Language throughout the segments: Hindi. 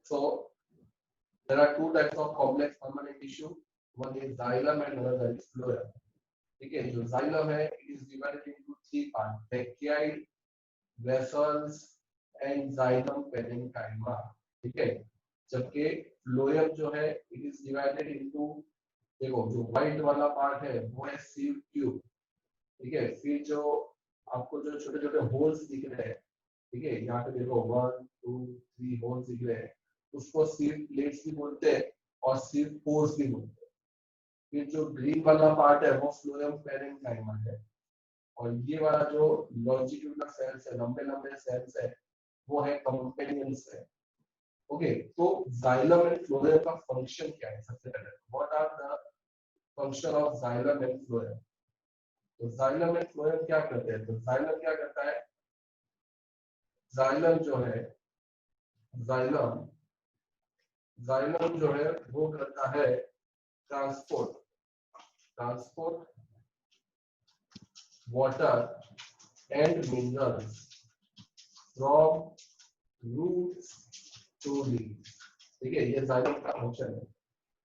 So there are two types of complex permanent tissue. One is xylem and another is phloem. ठीक है, जो xylem है, it is divided into three parts: brachii, vessels and xylem parenchyma. ठीक है, जबकि phloem जो है, it is divided into, देखो जो व्हाइट वाला पार्ट है वो है सीव ट्यूब. ठीक है, फिर जो आपको जो छोटे छोटे होल्स दिख रहे हैं, ठीक है, यहाँ पे देखो 1 2 3 होल्स दिख रहे हैं, उसको सीव प्लेट्स भी बोलते हैं और सीव पोर्स भी बोलते हैं. फिर जो ग्रीन वाला पार्ट है वो फ्लोएम पेरेन्काइमा है, और ये वाला जो लॉन्जिट्यूडनल सेल्स है, लंबे लंबे सेल्स है, वो है कंपेनियंस है. ओके, तो जाइलम एंड फ्लोएम का फंक्शन क्या है? सबसे पहले what are the function of xylem and phloem? तो जाइलम एंड फ्लोएम क्या करते हैं? तो जाइलम क्या करता है? जाइलम जो है, जाइलम जाइलम जो है वो करता है transport water and minerals from roots to leaves. ठीक है, ये जाइलम का फंक्शन है.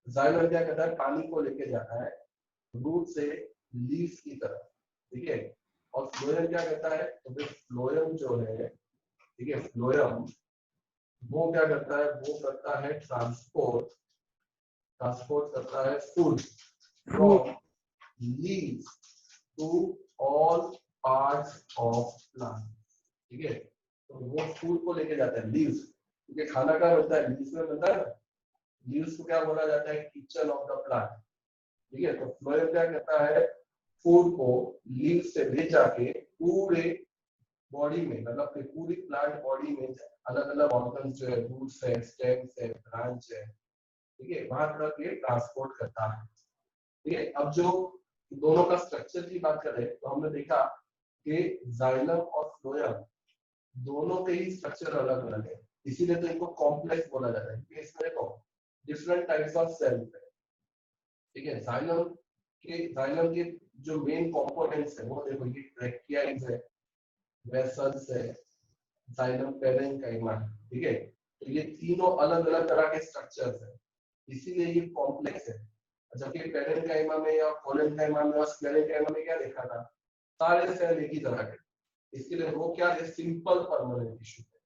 जाइलम क्या करता है? पानी को लेके जाता है रूट से लीव्स की तरफ. ठीक है, और फ्लोएम क्या करता है? तो फ्लोएम जो है, ठीक है, फ्लोएम वो क्या करता है? वो करता है ट्रांसपोर्ट करता है food from leaves to all parts of plant. ठीक है, तो वो फूड को लेके जाता है लीव्स, क्योंकि खाना क्या बनता है? लीव्स में बनता है. लीव्स को क्या बोला जाता है? Kitchen of the plant. ठीक है, तो फ्लोएम क्या करता है? फूड को लीव से ले जाके पूरे बॉडी में, मतलब कि पूरी प्लांट बॉडी में अलग अलग ऑर्गन जो है, रूट्स है, स्टेम्स है, ब्रांच है, ठीक है, वहां तक ये ट्रांसपोर्ट करता है. ठीक है, अब जो दोनों का स्ट्रक्चर की बात करें तो हमने देखा कि जाइलम और फ्लोएम दोनों के ही स्ट्रक्चर अलग अलग है, इसीलिए तो इनको कॉम्प्लेक्स बोला जाता है. इसमें देखो डिफरेंट टाइप्स ऑफ सेल्स है. ठीक है, जाइलम के जो मेन कंपोनेंट्स है वो देखो, ये ब्रैकियाइज है, वेसल्स है, जाइलम पेरेन्काइमा. ठीक है, तो ये तीनों अलग अलग तरह के स्ट्रक्चर्स है, इसीलिए ये कॉम्प्लेक्स है. जबकि पेरेन्काइमा में या कोलेन्काइमा में और स्क्लेरेन्काइमा में क्या देखा था? सारे सेल एक ही तरह के, इसलिए वो क्या है? सिंपल परमानेंट टिश्यू है.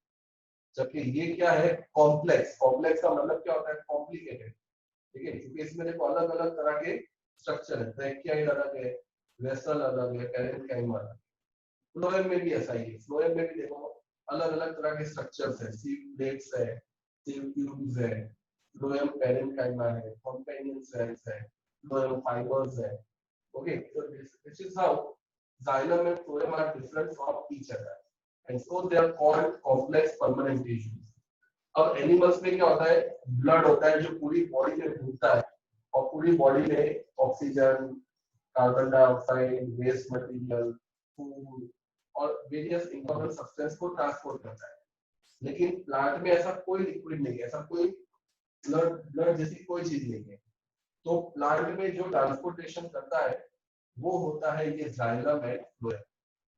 जबकि ये क्या है? कॉम्प्लेक्स का मतलब क्या होता है? कॉम्प्लिकेटेड. ठीक है, क्योंकि इसमें देखो अलग अलग तरह के स्ट्रक्चर है, ब्रैकियाइड अलग है, वेसल अलग है, पेरेन्काइमा अलग है. फ्लोएम में भी ऐसा ही है. फ्लोएम में भी देखो अलग अलग तरह के स्ट्रक्चर्स है, सीव प्लेट्स है, सीव ट्यूब्स है, फ्लोएम पेरेन्काइमा है, कंपेनियन सेल्स है, फ्लोएम फाइबर्स है. Okay, so this is how xylem and phloem are different from each other, and so they are called complex permanent tissues. अब एनिमल्स में क्या होता है? ब्लड होता है जो पूरी बॉडी में घूमता है, और पूरी बॉडी में oxygen, carbon dioxide, waste material, food और वेरियस इम्पोर्टेंट सब्सटेंस को ट्रांसपोर्ट करता है. लेकिन प्लांट में ऐसा कोई लिक्विड नहीं है, ऐसा कोई ब्लड जैसी कोई चीज नहीं है. तो प्लांट में जो ट्रांसपोर्टेशन करता है वो होता है ये जाइलम एंड फ्लोएम.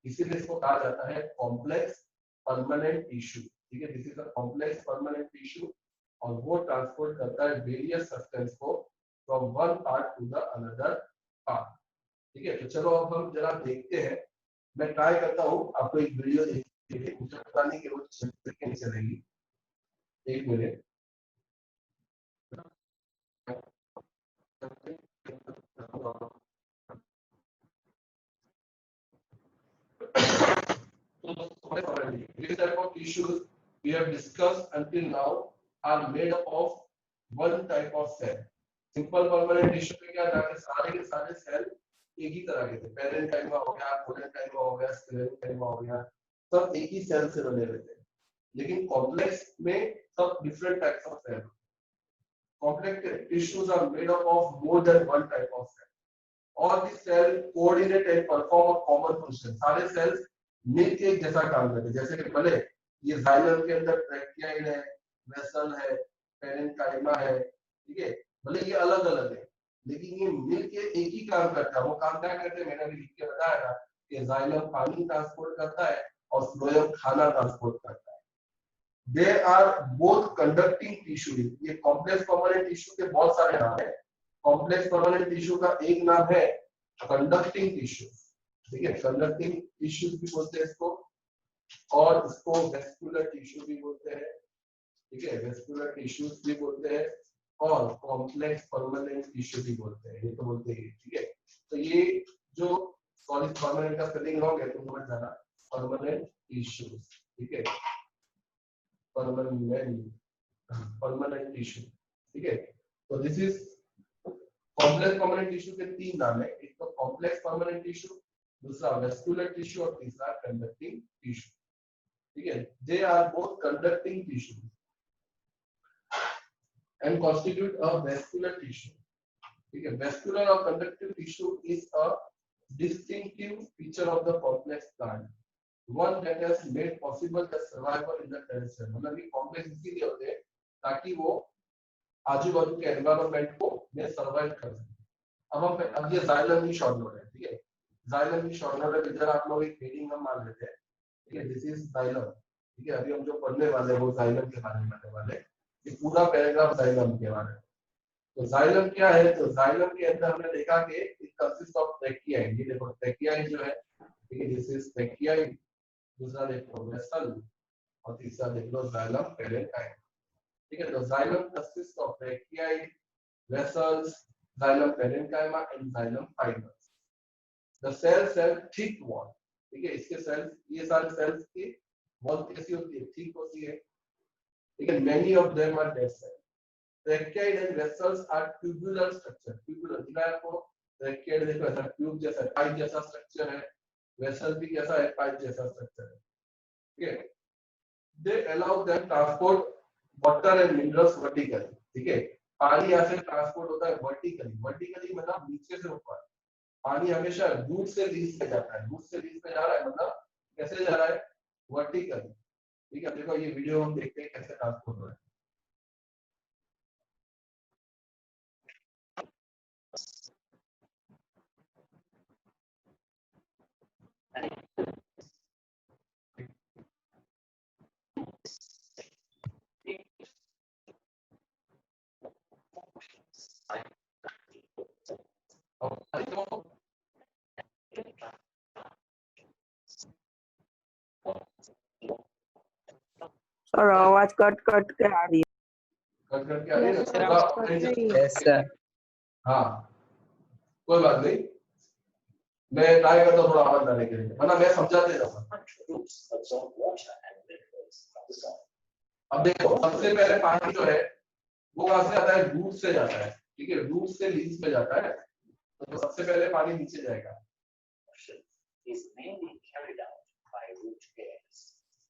इसीलिए इसको कहा जाता है कॉम्प्लेक्स परमानेंट टिश्यू. ठीक है, this is a complex permanent tissue, और वो ट्रांसपोर्ट करता है वेरियस सब्सटेंस को from one part two the another part. ठीक है, तो चलो अब हम जरा देखते हैं. मैं ट्राई करता हूँ आपको एक वीडियो देखिए, मुझे पता नहीं कि वो नहीं चलेगी. एक minute. These type of tissues we have discussed until now are made up of one type of cell. Simple permanent tissue में क्या था? सारे के सारे सेल एक ही तरह के थे. पेरेन्काइमा हो गया, कोलेन्काइमा हो गया, स्क्लेरेन्काइमा हो गया, सब एक ही सेल से बने हुए थे. लेकिन कॉम्प्लेक्स में सब different types of cell. Complex tissues are made up of more than one type of cell. All the cells coordinate and perform a common function. सारे सेल्स मिलके एक जैसा काम करते हैं. जैसे कि भले ये जाइलम के अंदर ब्रैकियाइड है, वेसल है, पेरेन्काइमा है, ठीक है, भले ये अलग अलग है, लेकिन ये मिलके एक ही काम करता है. वो काम क्या करते हैं? मैंने अभी लिख के बताया था कि जाइलम पानी ट्रांसपोर्ट करता है और फ्लोएम खाना ट्रांसपोर्ट करता है. They are both conducting tissue. ये कॉम्प्लेक्स परमानेंट टिश्यू के बहुत सारे नाम है। कॉम्प्लेक्स परमानेंट टिश्यू का एक नाम है कंडक्टिंग टिश्यू, ठीक है, कंडक्टिंग टिश्यू भी बोलते हैं इसको, और इसको वेस्कुलर टिश्यू भी बोलते हैं, ठीक है, वेस्कुलर टिश्यूज भी बोलते हैं, और कॉम्प्लेक्स परमानेंट टिश्यू भी बोलते हैं, ये तो बोलते हैं, ठीक है। तो ये जो सॉरी परमानेंट का स्पेलिंग रॉन्ग है तो समझ जाना, परमानेंट टिश्यूज, ठीक है, परमानेंट टिश्यू, ठीक है। तो this is complex permanent tissue के तीन नाम है, एक तो कॉम्प्लेक्स परमानेंट टिश्यू, दूसरा वेस्कुलर टिश्यू और तीसरा कंडक्टिंग टिश्यू, ठीक है। They are both conducting tissue and constitute a vascular tissue, ठीक है। vascular or conductive tissue is a distinctive feature of the complex plant, one that has made possible the survival in the terrestrial, मतलब ये complex इसीलिए होते हैं ताकि वो आजू बाजू के एनवायरनमेंट को में सर्वाइव कर सके। अब ये जाइलम की शॉर्ट नोट है, ठीक है, जाइलम की शॉर्ट नोट है, इधर आप लोग एक हेडिंग हम मान लेते हैं, ठीक है, दिस इज जाइलम, ठीक है। अभी हम जो पढ़ने वाले हैं वो जाइलम के बारे में पढ़ने वाले हैं, ये पूरा पैराग्राफ जाइलम के बारे में। तो जाइलम क्या है, तो जाइलम के अंदर हमने देखा कि इट कंसिस्ट ऑफ ट्रैकियाई, ये देखो ट्रैकियाई जो है, ठीक है, दिस इज ट्रैकियाई, दूसरा देखो वेसल, और तीसरा देख लो जाइलम पेरेंकाइम, ठीक है। तो जाइलम कंसिस्ट ऑफ ट्रैकियाई, vessels, xylem parenchyma and xylem fibres. The cells have thick wall, ठीक है, इसके सेल्स, ये सारे सेल्स की वॉल कैसी होती है, थिक होती है, ठीक है। Many of them are dead cells. Tracheids and vessels are tubular structure, tubular दिखा है आपको, ट्रैकियड देखो ऐसा ट्यूब जैसा पाइप जैसा स्ट्रक्चर है, वेसल भी कैसा है, पाइप जैसा स्ट्रक्चर है, ठीक है। They allow them transport water and minerals vertically, ठीक है, पानी यहाँ से ट्रांसपोर्ट होता है वर्टिकली, वर्टिकली मतलब नीचे से ऊपर, पानी हमेशा रूट से लीज पे जाता है, रूट से लीज पे जा रहा है मतलब कैसे जा रहा है, वर्टिकली, ठीक है। देखो ये वीडियो हम देखते हैं कैसे ट्रांसपोर्ट हो रहा है। सर आवाज कट कट के आ रही है। कट करके आ रही है यस सर। हाँ कोई बात नहीं, मैं ट्राई करता हूँ थोड़ा आवाज डालने के लिए, वरना मैं समझाते जाऊंगा। अब देखो सबसे पहले पानी जो है वो कहाँ से आता है, रूट से जाता है, ठीक है, रूट से लीज पे जाता है, तो सबसे पहले पानी नीचे जाएगा,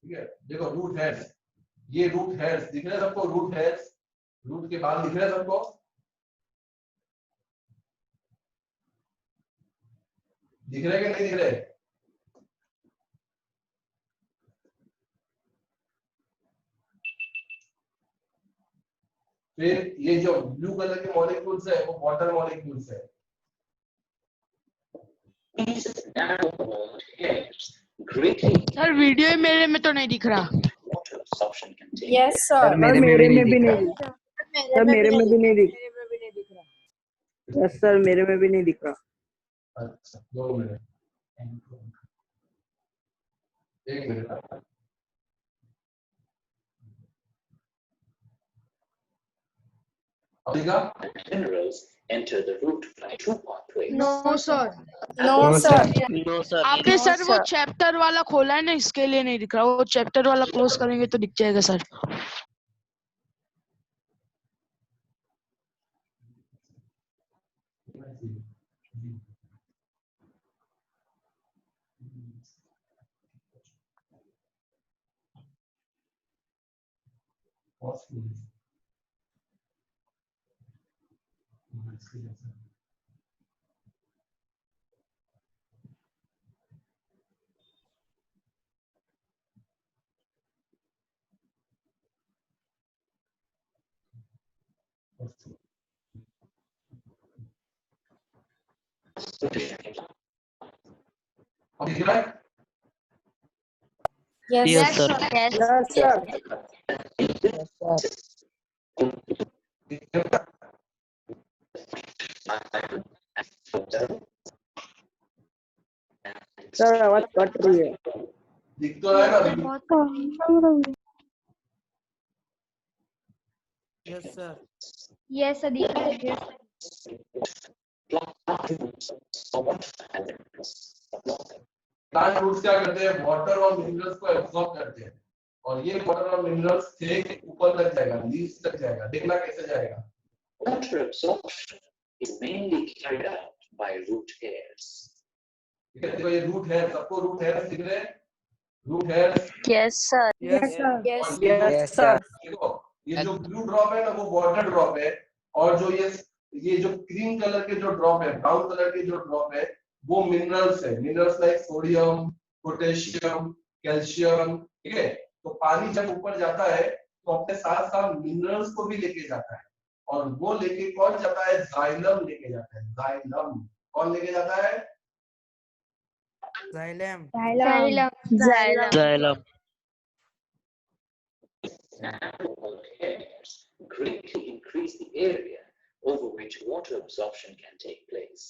ठीक है। देखो रूट हेड्स, ये रूट हेड्स दिख रहे हैं सबको, रूट हेड्स, रूट के बाल दिख रहे हैं सबको, दिख रहे कि नहीं दिख रहे, फिर ये जो ब्लू कलर के मॉलिक्यूल्स है वो वाटर मॉलिक्यूल्स है, सर वीडियो मेरे में तो नहीं दिख रहा। यस सर, मेरे में भी नहीं दिख रहा। सर मेरे में भी नहीं दिख रहा। यस सर मेरे में भी नहीं दिख रहा। अच्छा 2 मिनट, एक minute, minerals enter the root by two pathways. No sir, no sir, no sir. आपने सर वो चैप्टर वाला खोला है ना, इसके लिए नहीं दिख रहा। वो चैप्टर वाला क्लोज करेंगे तो दिख जाएगा sir. Yes yes sir. Sir, yes sir. Sir आवाज कट रही है। दिख तो रहा है ना? Yes sir. यस सर दिख रहा है। प्लांट रूट्स क्या करते हैं? वाटर और मिनरल्स को एब्सॉर्ब करते हैं, और ये वाटर और मिनरल्स थे ऊपर तक जाएगा, लीव्स तक जाएगा। देखना कैसे जाएगा? Water absorption is mainly carried out by root hairs. ठीक है, देखो ये रूट है, सबको रूट है दिख रहे हैं? रूट है। Yes sir. Yes sir. Yes yes sir. देखो ये जो ब्लू ड्रॉप है ना वो वाटर ड्रॉप है, और जो ये जो क्रीम कलर के जो ड्रॉप है, ब्राउन कलर के जो ड्रॉप है, वो मिनरल्स है। Minerals like sodium, potassium, calcium. ठीक है, तो पानी जब ऊपर जाता है तो अपने साथ साथ मिनरल्स को भी लेके जाता है, और वो लेके कौन जाता है? जाइलम लेके जाता है। जाइलम कौन लेके जाता है? Xylem. Xylem. Nanohole hairs greatly increase the area over which water absorption can take place.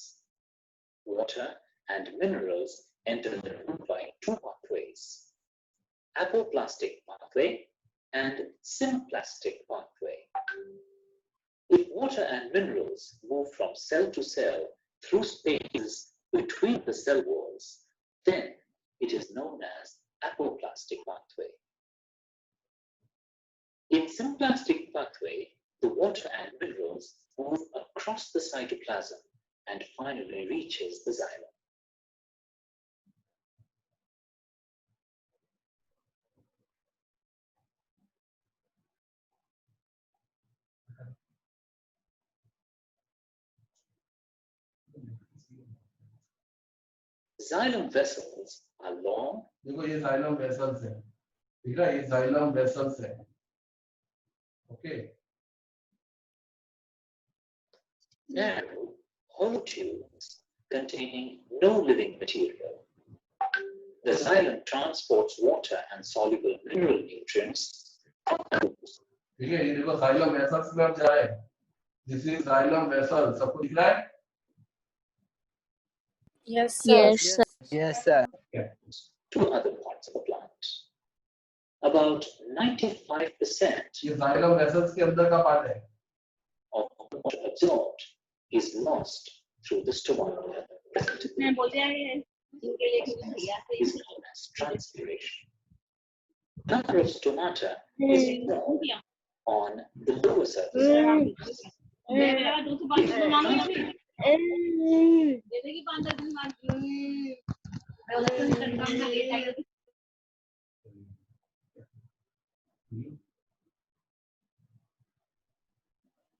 Water and minerals enter the root by two pathways: apoplastic pathway and symplastic pathway. If water and minerals move from cell to cell through spaces between the cell walls, then it is known as apoplastic pathway. In symplastic pathway, the water and minerals move across the cytoplasm and finally reaches the xylem. Xylem vessels are long. देखो ये जाइलम वेसल्स है, ठीक है, ये जाइलम वेसल्स है। Okay, Narrow, hollow tubes containing no living material. The xylem transports water and soluble mineral nutrients. ठीक है, ये देखो जाइलम वेसल्स में हम जा रहे हैं। दिस इज जाइलम वेसल, सबको दिख रहा है? Yes sir. Yes sir. To other parts of the plant. About 95% ये जाइलम वेसल्स के अंदर का पार्ट है। of water absorbed is lost through the stomata. Is known as transpiration. Number of stomata is more on the lower surface.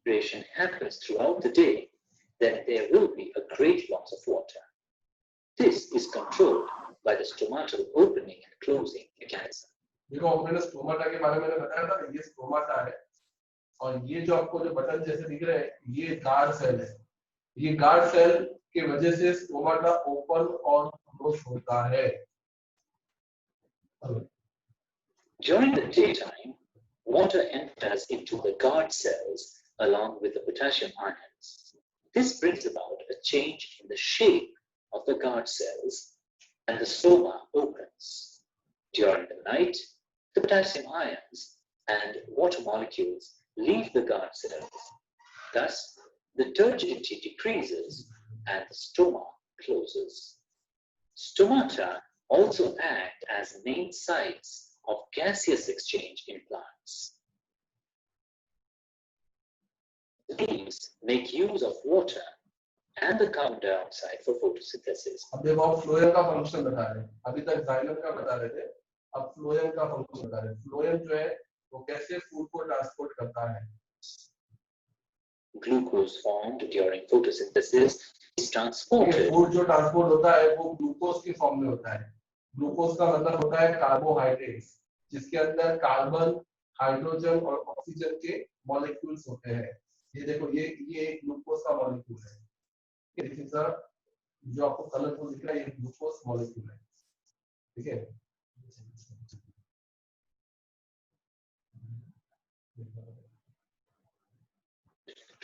Transpiration happens throughout the day, then there will be a great loss of water. This is controlled by the stomatal opening and closing mechanism. देखो मैंने स्टोमाटा के बारे में बताया था, ये स्टोमाटा है, और ये जो आपको जो बटन जैसे दिख रहे हैं, ये गार्ड सेल है। ये गार्ड सेल के वजह से स्टोमाटा ओपन और क्लोज होता है। During the daytime, water enters into the guard cells along with the potassium ions. This brings about a change in the shape of the guard cells and the stoma opens. During the night, the potassium ions and water molecules leave the guard cells. Thus, the turgidity decreases and the stoma closes. Stomata also act as main sites of gaseous exchange in plants. Leaves make use of water and the carbon dioxide for photosynthesis. अब देखो आप फ्लोएम का फंक्शन बता रहे हैं, अभी तक जाइलम का बता रहे थे, अब फ्लोएम का फंक्शन बता रहे हैं। फ्लोएम जो है वो कैसे फूड को ट्रांसपोर्ट करता है? Glucose formed during photosynthesis is transported. Food जो ट्रांसपोर्ट होता है वो ग्लूकोज के फॉर्म में होता है। ग्लूकोज का मतलब होता है कार्बोहाइड्रेट्स, जिसके अंदर कार्बन, हाइड्रोजन और ऑक्सीजन के मॉलिक्यूल्स होते हैं। ये देखो ये ग्लूकोज का मॉलिक्यूल है। देखिए सर, जो आपको कलरफुल दिख रहा है ये ग्लूकोज मॉलिक्यूल है, ठीक है।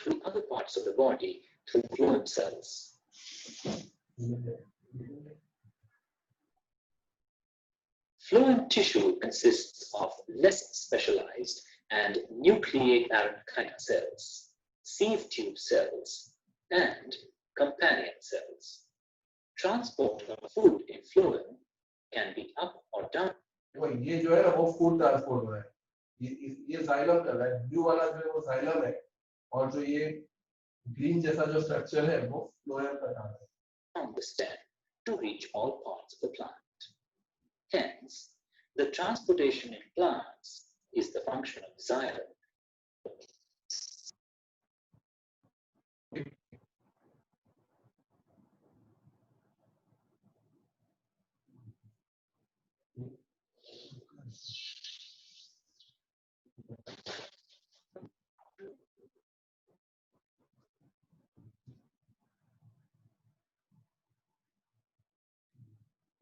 to other parts of the body through phloem cells. Phloem tissue consists of less specialized and nucleate parenchyma cells, sieve tube cells, and companion cells. Transport of food in phloem can be up or down. ये जो है ना वो फूड ट्रांसपोर्ट हो रहा है, ये जाइलम कर रहा है, ब्लू वाला जो है वो जाइलम है, और जो ये ग्रीन जैसा जो स्ट्रक्चर है वो फ्लोएम का काम है. On the stem to reach all parts of the plant. Hence, the transportation in plants is the function of xylem.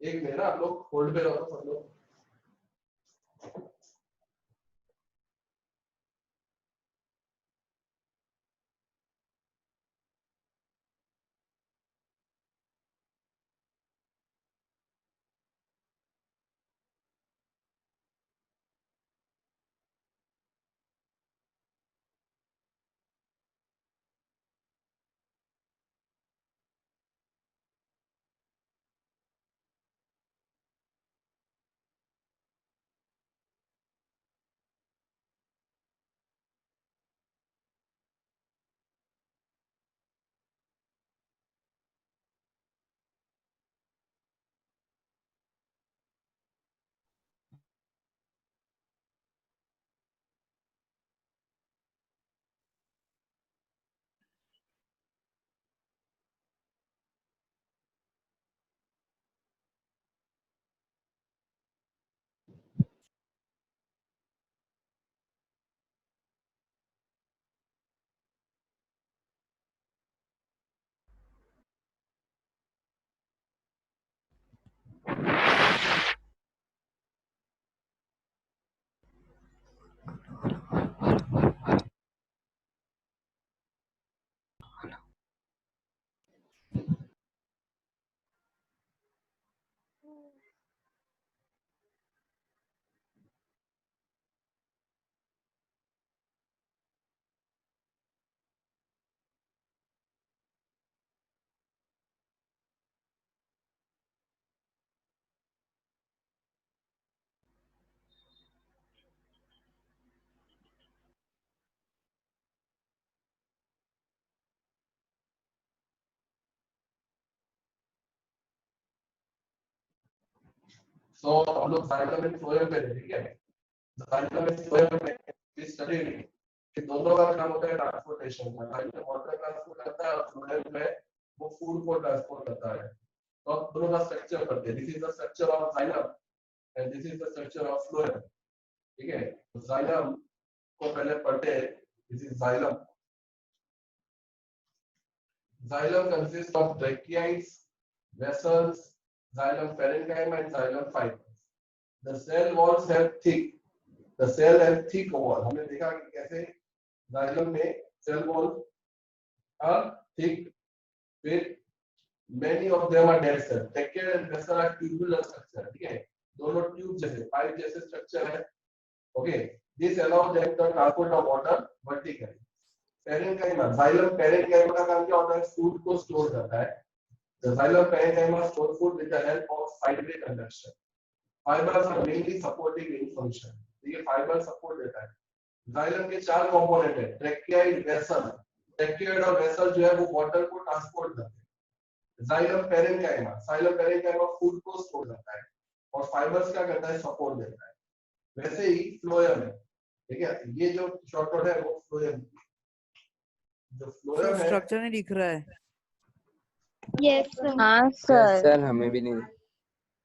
एक मिनट आप लोग होल्ड पे रहो सब लोग. So हम लोग जाइलम एंड फ्लोएम पे थे, ठीक है. जाइलम एंड फ्लोएम में we studied कि दोनों का काम होता है ट्रांसपोर्टेशन का. जाइलम वाटर ट्रांसपोर्ट करता है और फ्लोएम में वो फूड को ट्रांसपोर्ट करता है. तो अब दोनों का स्ट्रक्चर पढ़ते हैं. This is the structure of xylem and this is the structure of phloem. ठीक है, तो जाइलम को पहले पढ़ते हैं. This is xylem. Xylem consists of brachioids, vessels, xylem parenchyma and xylem fibers. The cell walls have thick. The cell have thick wall. हमने देखा कि कैसे xylem में cell walls are thick. With many of them are dead cells. Brachioid and vessel are tubular structure. ठीक है, दोनों ट्यूब जैसे पाइप जैसे स्ट्रक्चर है. Okay, this allows them to transport of water vertically. Parenchyma, xylem parenchyma का काम क्या होता है? फूड को स्टोर करता है. The xylem parenchyma store food with the help of fibrate conduction. Fibers are mainly supporting in function. ये फाइबर सपोर्ट देता है. जाइलम के चार कंपोनेंट है. ट्रैकियोइड, वेसल. ट्रैकियोइड और वेसल जो है वो वाटर को ट्रांसपोर्ट करते हैं. जाइलम पेरेन्काइमा फूड को स्टोर करता है और फाइबर्स क्या करता है? सपोर्ट देता है. वैसे ही फ्लोएम है. ठीक है, ये जो शॉर्टकट है वो फ्लोएम. जो फ्लोएम है स्ट्रक्चर नहीं दिख रहा है. Yes, sir. हाँ सर. सर हमें भी नहीं.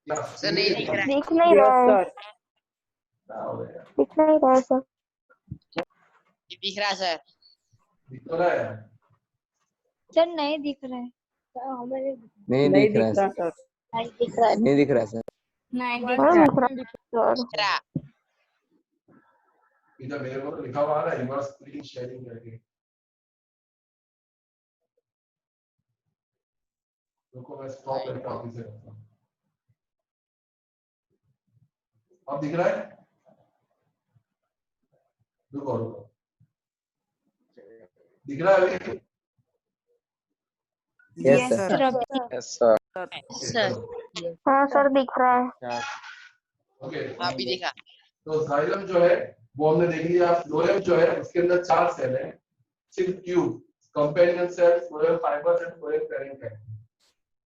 सर नहीं दिख रहा. दिख नहीं रहा है. दिख नहीं रहा है सर. दिख रहा है सर. दिख तो रहा है. सर नहीं दिख रहा है. हमें नहीं दिख रहा है सर. नहीं दिख रहा है. नहीं दिख रहा है सर. नहीं हाँ, दिख रहा है सर. इधर मेरे को तो लिखा हुआ है ना, योर स्क्रीन शेयरिंग करके। रुको मैं स्टॉप करके ऑफिस से करता हूँ। अब दिख रहा है? रुको रुको, दिख रहा है अभी? Yes, sir. Yes, sir. Sir हाँ सर दिख रहा है। ओके, अभी देखा। तो जाइलम जो है वो हमने देख लिया। फ्लोएम जो है उसके अंदर 4 सेल है, सिर्फ tube, companion cell, phloem fibres and phloem parenchyma.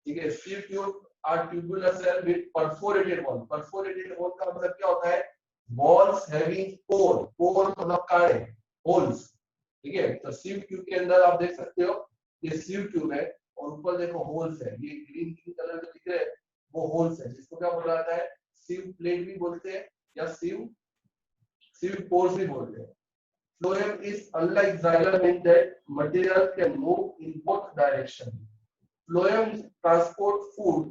ठीक है, सिर्फ tube are tubular cell with perforated wall. Perforated wall का मतलब क्या होता है? वॉल्स हैविंग पोर, पोर मतलब कांटे, होल्स। ठीक है, तो सिर्फ ट्यूब के अंदर आप देख सकते हो ये सिर्फ ट्यूब है और ऊपर देखो होल्स है। ये ग्रीन कलर जो दिख रहे हैं वो होल्स है, जिसको क्या बोला जाता है? सिव प्लेट भी बोलते हैं या सिव पोर्स भी बोलते हैं। Phloem is unlike xylem in that material can move in both direction. Phloem transport food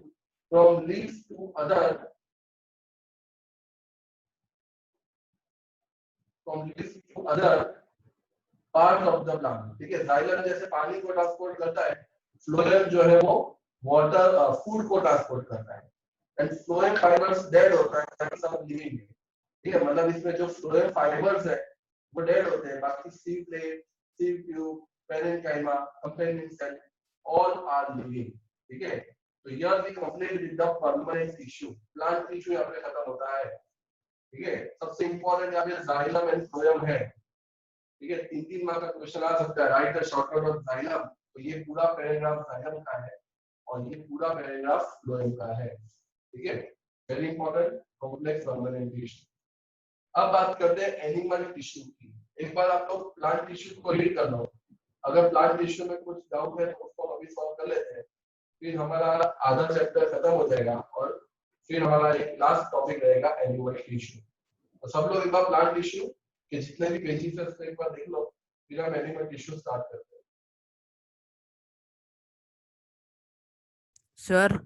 from leaves to other part of the plant. ठीक है, जाइलम जैसे पानी को ट्रांसपोर्ट करता है, फ्लोएम जो है वो वाटर फूड को ट्रांसपोर्ट करता है। एंड फ्लोएम फाइबर्स डेड होता है, सब लिविंग है। ठीक है, मतलब इसमें जो फ्लोएम फाइबर्स है वो डेड होते हैं, बाकी sieve plate, sieve tube, parenchyma, companion cell all are living. ठीक है, तो here we complete with the permanent tissue. Plant tissue यहाँ पे खत्म होता है। ठीक है, सबसे इंपॉर्टेंट यहाँ पे जाइलम एंड फ्लोएम है। ठीक है, 3 मार्क का क्वेश्चन आ सकता है, right the shortcut of xylem. तो ये पूरा पैराग्राफ जाइलम का है और ये पूरा पैराग्राफ फ्लोएम का है। ठीक है, very important, complex permanent tissue. अब बात करते हैं एनिमल टिश्यू की। एक बार आप लोग प्लांट टिश्यू को रीड कर लो, अगर प्लांट टिश्यू में कुछ डाउट है तो उसको अभी सॉल्व कर लेते हैं, फिर हमारा आधा चैप्टर खत्म हो जाएगा और फिर हमारा एक लास्ट टॉपिक रहेगा एनिमल टिश्यू। तो सब लोग एक बार प्लांट टिश्यू के जितने भी पेजेस है उसको एक बार देख लो, फिर हम एनिमल टिश्यू स्टार्ट करते हैं। सर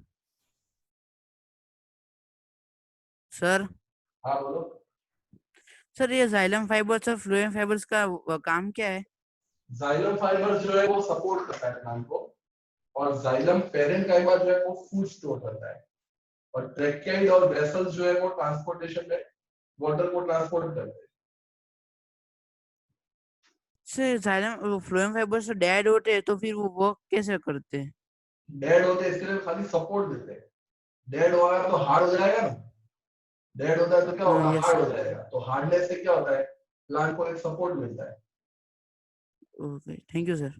सर हाँ बोलो। सर ये जाइलम फाइबर्स और फ्लोएम फाइबर्स का काम क्या है? जाइलम फाइबर जो है वो सपोर्ट करता है प्लांट को, और जाइलम पैरेंकाइमा जो है वो फूड स्टोर करता है, और ट्रैकेड और वेसल्स जो है वो ट्रांसपोर्टेशन में वाटर को ट्रांसपोर्ट करते हैं। Sir xylem phloem fibres dead होते हैं तो फिर वो वर्क कैसे करते हैं? डेड होते हैं इसके लिए खाली सपोर्ट देते हैं। डेड होगा तो हार्ड हो जाएगा ना, डेड होता है तो क्या होगा? yes, hard sir. हो जाएगा। तो हार्डनेस से क्या होता है? प्लांट को एक सपोर्ट मिलता है। Okay, thank you sir.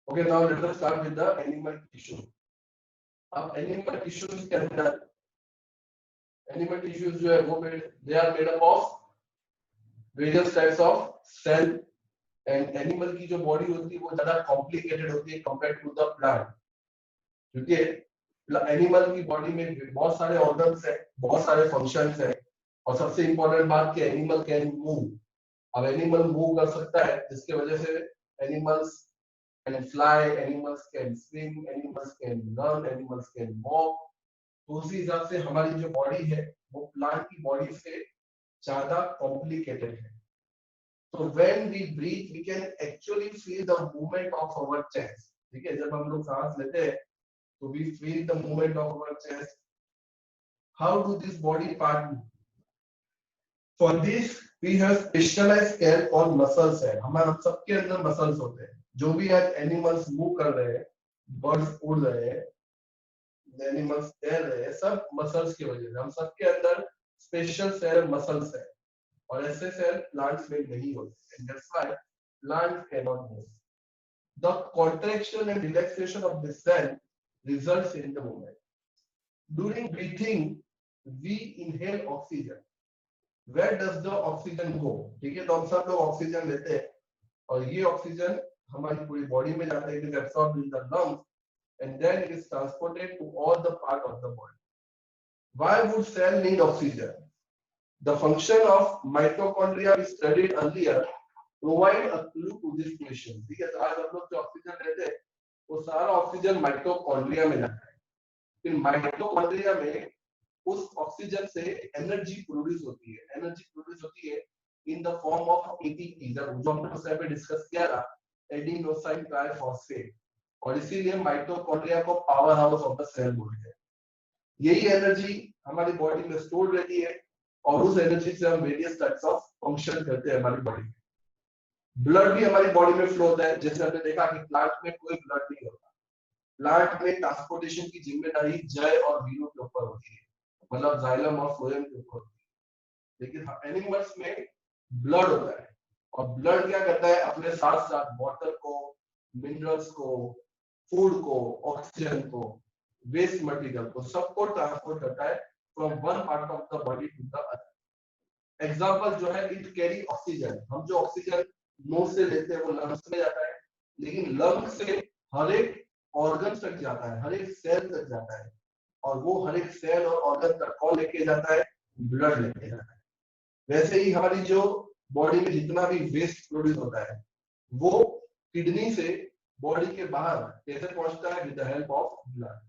Okay, now let us start with the animal tissue. अब एनिमल टिश्यूज के अंदर एनिमल टिश्यूज जो है वो they are made up of various types of cell, and animal की जो बॉडी होती है वो ज्यादा कॉम्प्लिकेटेड होती है कंपेयर टू द प्लांट, क्योंकि एनिमल की बॉडी में बहुत सारे ऑर्गन्स है, बहुत सारे फंक्शंस है, और सबसे इंपॉर्टेंट बात कि एनिमल कैन मूव। अब एनिमल मूव कर सकता है जिसकी वजह से animals can fly, animals can swim, animals can run, animals can walk। तो उसी हिसाब से हमारी जो बॉडी है वो प्लांट की बॉडी से ज्यादा कॉम्प्लिकेटेड है। तो when we breathe we can actually feel the movement of our chest। ठीक है, जब हम लोग सांस लेते हैं तो we feel the movement of our chest। How do this body part move? For this we have specialized care on muscles है। हमारे सबके अंदर मसल्स होते हैं। जो भी आज एनिमल्स मूव कर रहे हैं, बर्ड्स उड़ रहे हैं, एनिमल्स तैर रहे हैं, सब मसल्स की वजह से। हम सबके अंदर स्पेशल सेल मसल्स है, और ऐसे सेल प्लांट्स में नहीं होते। That's why plant can not move. the contraction and relaxation of the cell results in the movement. During breathing, we inhale oxygen. Where does the oxygen go? ठीक है, तो हम सब लोग ऑक्सीजन लेते हैं और ये ऑक्सीजन हमारी पूरी बॉडी में जाता है, it is absorbed in the lungs and then it is transported to all the part of the body. Why would cell need oxygen? The function of mitochondria we studied earlier provide a clue to this question. ठीक है, तो आज हम लोग जो ऑक्सीजन लेते हैं वो सारा ऑक्सीजन माइटोकॉन्ड्रिया में जाता है। फिर माइटोकॉन्ड्रिया में उस ऑक्सीजन से एनर्जी प्रोड्यूस होती है in the form of ATP, जो हमने उस टाइम पे डिस्कस किया था, एडिनोसाइन ट्राइफॉस्फेट, और इसीलिए माइटोकॉन्ड्रिया को power house of the cell बोलते हैं। यही एनर्जी हमारी बॉडी में स्टोर रहती है और उस एनर्जी से हम वेरियस टाइप्स ऑफ फंक्शन करते हैं हमारी बॉडी में। ब्लड भी हमारी बॉडी में फ्लो होता है, जैसे हमने देखा कि प्लांट में कोई ब्लड नहीं होता। प्लांट में ट्रांसपोर्टेशन की जिम्मेदारी जय और वीनू के ऊपर होती है, मतलब जाइलम और फ्लोएम के ऊपर होती है। लेकिन एनिमल्स में ब्लड होता है और ब्लड क्या करता है, अपने साथ साथ वाटर को, मिनरल्स को, फूड को, ऑक्सीजन को, वेस्ट मटेरियल को, सबको ट्रांसपोर्ट करता है from one part of the body to the other. Example जो है, इट कैरी ऑक्सीजन। हम जो ऑक्सीजन नोज से लेते हैं वो लंग्स में जाता है, लेकिन लंग्स से हर एक ऑर्गन तक जाता है, हर एक सेल तक जाता है, और वो हर एक सेल और ऑर्गन तक कौन लेके जाता है, ब्लड लेके जाता है। वैसे ही हमारी जो बॉडी में जितना भी वेस्ट प्रोड्यूस होता है वो किडनी से बॉडी के बाहर कैसे पहुंचता है, with the help of blood.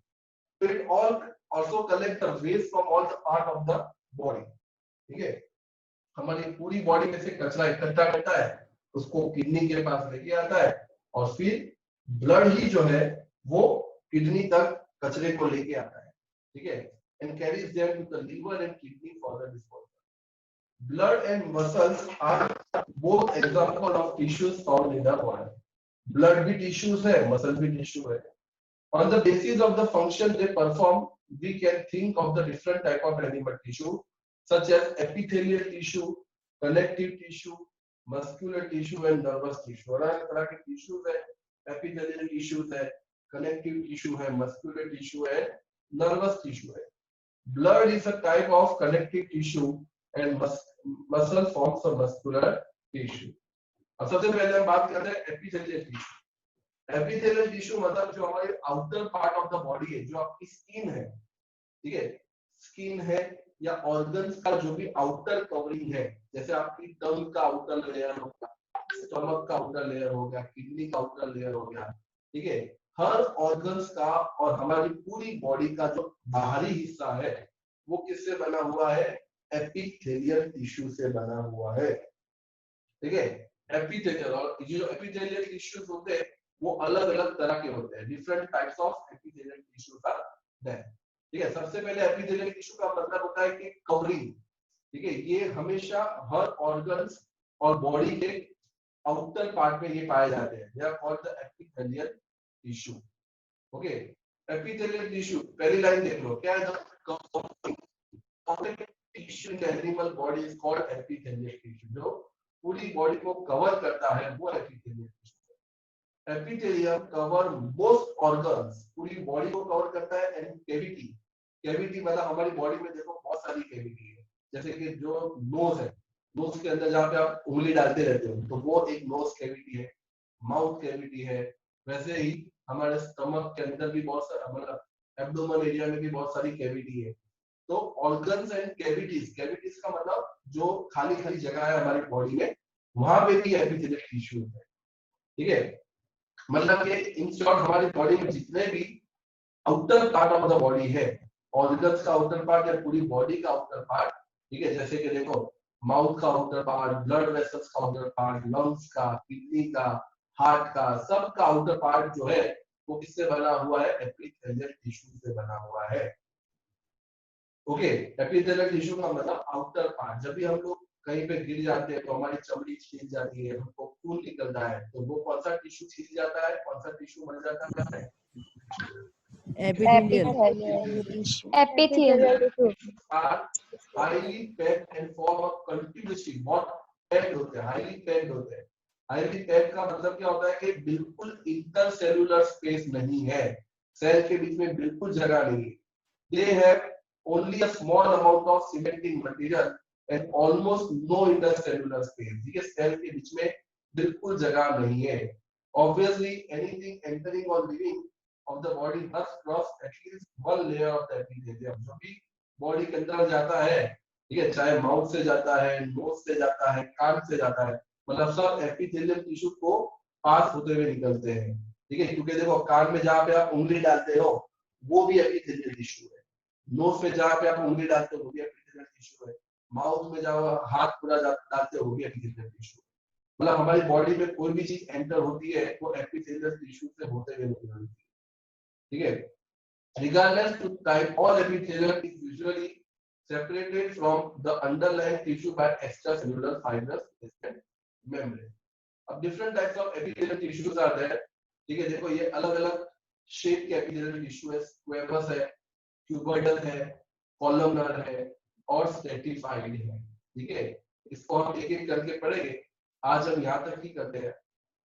So it all also collect the waste from all the part of the body. ठीक है, हमारी पूरी बॉडी में से कचरा इकट्ठा करता है, उसको किडनी के पास लेके आता है, और फिर ब्लड ही जो है वो किडनी तक कचरे को लेके आता है। ठीक है, and carries them to the liver and kidney for the disposal. Blood and muscles are both example of tissues found in the body. Blood भी tissues है, muscle भी tissue है। On the basis of the function they perform, we can think of the different type of animal tissue, such as epithelial tissue, connective tissue, muscular tissue, and nervous tissue. अलग तरह के tissues है, epithelial tissues है, connective tissue है, muscular tissue है, nervous tissue है। Blood is a type of connective tissue and muscle forms a muscular tissue. अब सबसे पहले हम बात करते हैं epithelial tissue। एपिथेलियल टिश्यू मतलब जो हमारे outer part of the body है, जो आपकी स्किन है, ठीक है, स्किन है या ऑर्गन्स का जो भी आउटर कवरिंग है, जैसे आपकी टंग का आउटर लेयर हो गया, स्टमक का आउटर लेयर हो गया, किडनी का आउटर लेयर हो गया, ठीक है, हर ऑर्गन्स का और हमारी पूरी बॉडी का जो बाहरी हिस्सा है वो किससे बना हुआ है, एपिथेलियल टिश्यू से बना हुआ है। ठीक है, एपिथेलियल, और जो एपिथेलियल टिश्यूज होते हैं वो अलग अलग तरह के होते हैं, different types of epithelial tissues are there. ठीक है, सबसे पहले एपिथेलियल टिश्यू का मतलब होता है कि कवरिंग। ठीक है, ये हमेशा हर ऑर्गन्स और बॉडी के आउटर पार्ट में ये पाए जाते हैं, they are called the epithelial tissue. Okay, epithelial tissue पहली लाइन देख लो, क्या है, the tissue in the animal body is called epithelial tissue. जो पूरी बॉडी को कवर करता है वो epithelial tissue. Epithelium cover most organs, पूरी बॉडी को कवर करता है, एंड कैविटी, कैविटी मतलब हमारी बॉडी में देखो बहुत सारी कैविटी है, जैसे कि जो नोज है, नोज के अंदर जहाँ पे आप उंगली डालते रहते हो तो वो एक नोज कैविटी है, माउथ कैविटी है। वैसे ही हमारे स्टमक के अंदर भी बहुत सारा, मतलब एब्डोमेन एरिया में भी बहुत सारी कैविटी है। तो ऑर्गन्स एंड कैविटीज, कैविटीज का मतलब जो खाली खाली जगह है हमारी बॉडी में, वहां पे भी एपिथेलियल टिश्यू है। ठीक है, मतलब कि इन शॉर्ट हमारी बॉडी में जितने भी outer part of the body है, ऑर्गन्स का आउटर पार्ट या पूरी बॉडी का आउटर पार्ट, ठीक है, जैसे कि देखो माउथ का आउटर पार्ट, ब्लड वेसल्स का आउटर पार्ट, लंग्स का, किडनी का, हार्ट का, सब का आउटर पार्ट जो है वो किससे बना हुआ है, एपिथेलियल टिश्यू से बना हुआ है। ओके, एपिथेलियल टिश्यू का मतलब आउटर पार्ट। जब भी हम लोग कहीं पे गिर जाते हैं तो हमारी चमड़ी छिल जाती है, हमको खून निकलता है, तो वो कौन सा टिश्यू छिल जाता है, कौन सा टिश्यू मर जाता है, epithelial highly packed and form a continuously, बहुत पैक्ड होते हैं, हाईली पैक्ड होते हैं, आईवी टैग का मतलब क्या होता है कि बिल्कुल इंटरसेल्युलर स्पेस नहीं है, सेल के बीच में बिल्कुल जगह नहीं है। They have only a small amount of cementing material and almost no intercellular space. ये सेल के बीच में बिल्कुल जगह नहीं है। Obviously anything entering or leaving of the body must cross at least one layer of the epithelium. जो भी बॉडी के अंदर जाता है, ठीक है, चाहे माउथ से जाता है, नोज से जाता है, कान से जाता है, मतलब सब एपिथेलियम टिश्यू को पास होते हुए निकलते हैं, ठीक है। क्योंकि देखो कान में जहाँ पे आप उंगली डालते हो वो भी एपिथेलियल टिश्यू है, नोज में जहाँ पे आप उंगली डालते हो वो भी एपिथेलियल टिश्यू है, माउथ में जहाँ हाथ पूरा डालते हो वो भी एपिथेलियल टिश्यू है। मतलब हमारी बॉडी में कोई भी चीज एंटर होती है वो एपिथेलियल टिश्यू से होते हुए निकलती है, ठीक है। Regardless to type, all epithelium is usually separated from the underlying tissue by extracellular fibers and membrane. अब different types of epithelial tissues are there, ठीक है। देखो ये अलग अलग शेप के epithelial tissue है, squamous है, cuboidal है, columnar है और stratified है, ठीक है। इसको हम एक एक करके पढ़ेंगे। आज हम यहाँ तक ही करते हैं,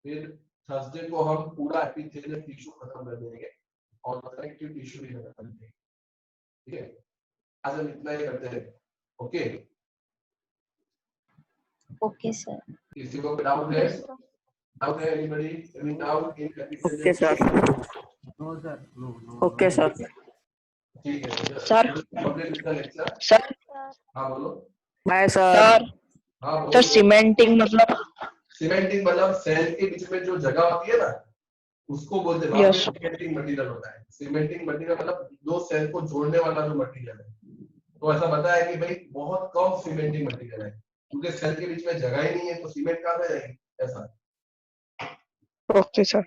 फिर थर्सडे को हम पूरा epithelial tissue खत्म कर देंगे और कनेक्टिव टिश्यू भी खत्म कर देंगे, ठीक है। आज हम इतना ही करते हैं। Okay okay sir. किसी को डाउट है? डाउट है anybody? Any doubt in epithelial okay sir. tissue? Okay sir. ठीक है sir. Complete with the lecture. Sir हां बोलो। Bye sir. सर हां तो बोलो। सीमेंटिंग मतलब सीमेंटिंग मतलब सेल के बीच में जो जगह होती है ना उसको बोलते हैं, Yes. सीमेंटिंग मटेरियल होता है। सीमेंटिंग मटेरियल मतलब दो सेल को जोड़ने वाला जो मटेरियल है। तो ऐसा बताया कि भाई बहुत कम सीमेंटिंग मटेरियल है क्योंकि सेल के बीच में जगह ही नहीं है तो सीमेंट कहां से जाएगी, ऐसा। Okay sir.